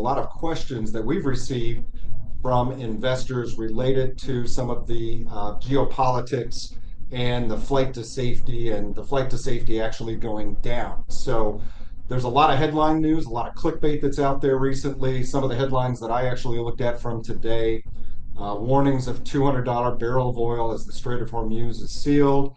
a lot of questions that we've received from investors related to some of the geopolitics and the flight to safety, and the flight to safety actually going down. So there's a lot of headline news, a lot of clickbait that's out there recently. Some of the headlines that I actually looked at from today: warnings of $200 barrel of oil as the Strait of Hormuz is sealed.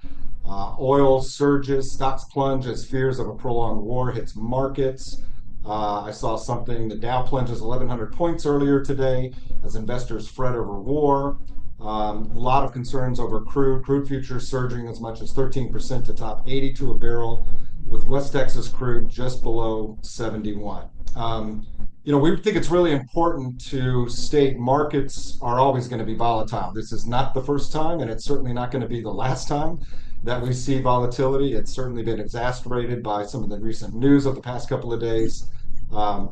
Oil surges, stocks plunge as fears of a prolonged war hits markets. I saw something, the Dow plunges 1,100 points earlier today as investors fret over war. A lot of concerns over crude futures surging as much as 13% to top 82 a barrel, with West Texas crude just below 71. We think it's really important to state markets are always going to be volatile. This is not the first time, and it's certainly not going to be the last time that we see volatility. It's certainly been exacerbated by some of the recent news of the past couple of days.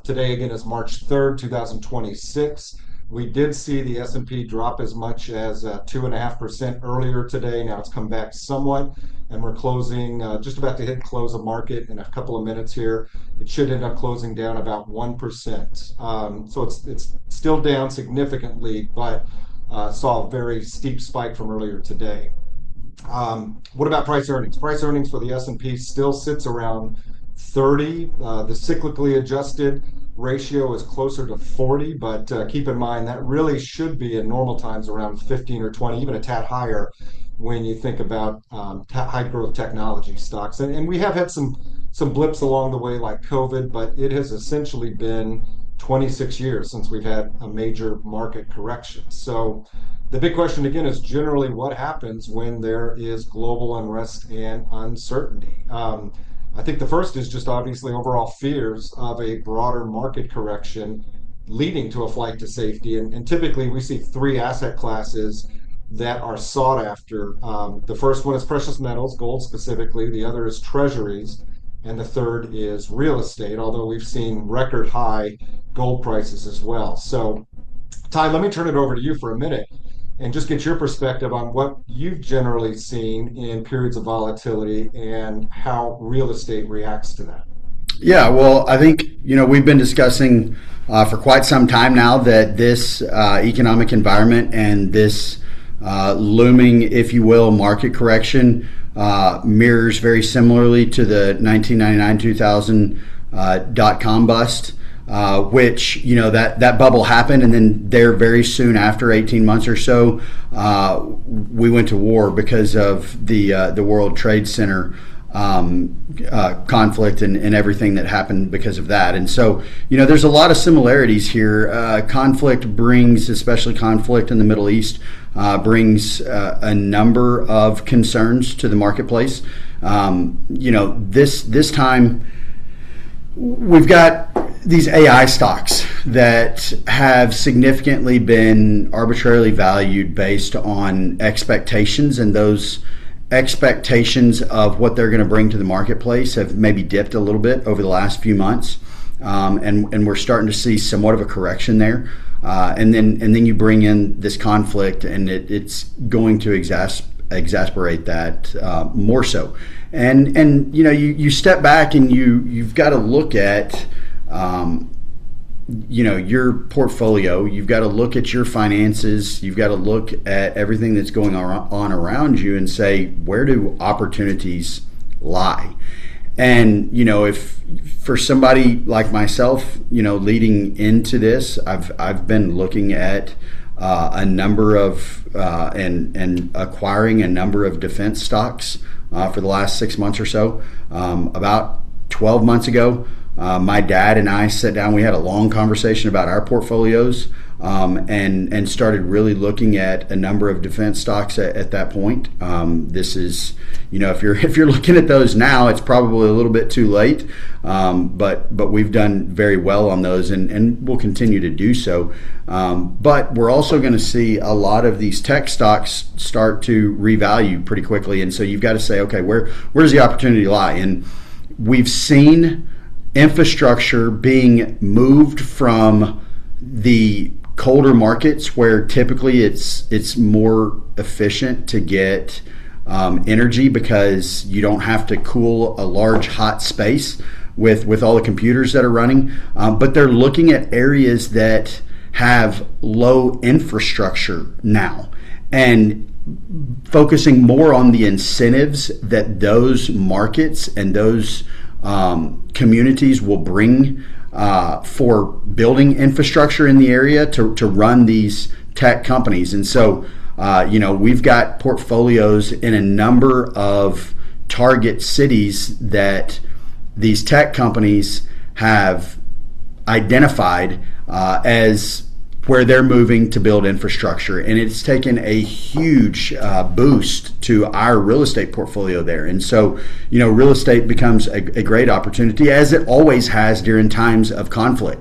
Today, again, is March 3rd, 2026. We did see the S&P drop as much as 2.5% earlier today. Now it's come back somewhat, and we're closing just about to hit close of market in a couple of minutes here. It should end up closing down about 1%. So it's still down significantly, but saw a very steep spike from earlier today. What about price earnings? Price earnings for the S&P still sits around 30. The cyclically adjusted ratio is closer to 40, but keep in mind that really should be in normal times around 15 or 20, even a tad higher when you think about high growth technology stocks. And we have had some blips along the way, like COVID, but it has essentially been 26 years since we've had a major market correction. So the big question again is generally what happens when there is global unrest and uncertainty. I think the first is just obviously overall fears of a broader market correction leading to a flight to safety. And typically we see three asset classes that are sought after. The first one is precious metals, gold specifically. The other is treasuries. And the third is real estate, although we've seen record high gold prices as well. So, Ty, let me turn it over to you for a minute and just get your perspective on what you've generally seen in periods of volatility and how real estate reacts to that. Yeah, well, I think, we've been discussing for quite some time now that this economic environment and this looming, if you will, market correction mirrors very similarly to the 1999-2000 dot-com bust. Which, that bubble happened, and then there very soon after 18 months or so, we went to war because of the World Trade Center conflict and everything that happened because of that. And so, there's a lot of similarities here. Conflict brings, especially conflict in the Middle East, brings a number of concerns to the marketplace. This time we've got these AI stocks that have significantly been arbitrarily valued based on expectations, and those expectations of what they're going to bring to the marketplace have maybe dipped a little bit over the last few months, and we're starting to see somewhat of a correction there. And then you bring in this conflict, and it's going to exasperate that more so. And you step back and you've got to look at your portfolio. You've got to look at your finances. You've got to look at everything that's going on around you and say, where do opportunities lie? And if for somebody like myself, leading into this, I've been looking at a number of and acquiring a number of defense stocks for the last 6 months or so. About 12 months ago, my dad and I sat down. We had a long conversation about our portfolios, and started really looking at a number of defense stocks at that point. This is, if you're looking at those now, it's probably a little bit too late. But we've done very well on those, and we'll continue to do so. But we're also going to see a lot of these tech stocks start to revalue pretty quickly, and so you've got to say, okay, where does the opportunity lie? And we've seen infrastructure being moved from the colder markets where typically it's more efficient to get energy because you don't have to cool a large hot space, with all the computers that are running, but they're looking at areas that have low infrastructure now and focusing more on the incentives that those markets and those communities will bring for building infrastructure in the area to run these tech companies. And so, we've got portfolios in a number of target cities that these tech companies have identified as where they're moving to build infrastructure. And it's taken a huge boost to our real estate portfolio there. And so, real estate becomes a great opportunity, as it always has during times of conflict.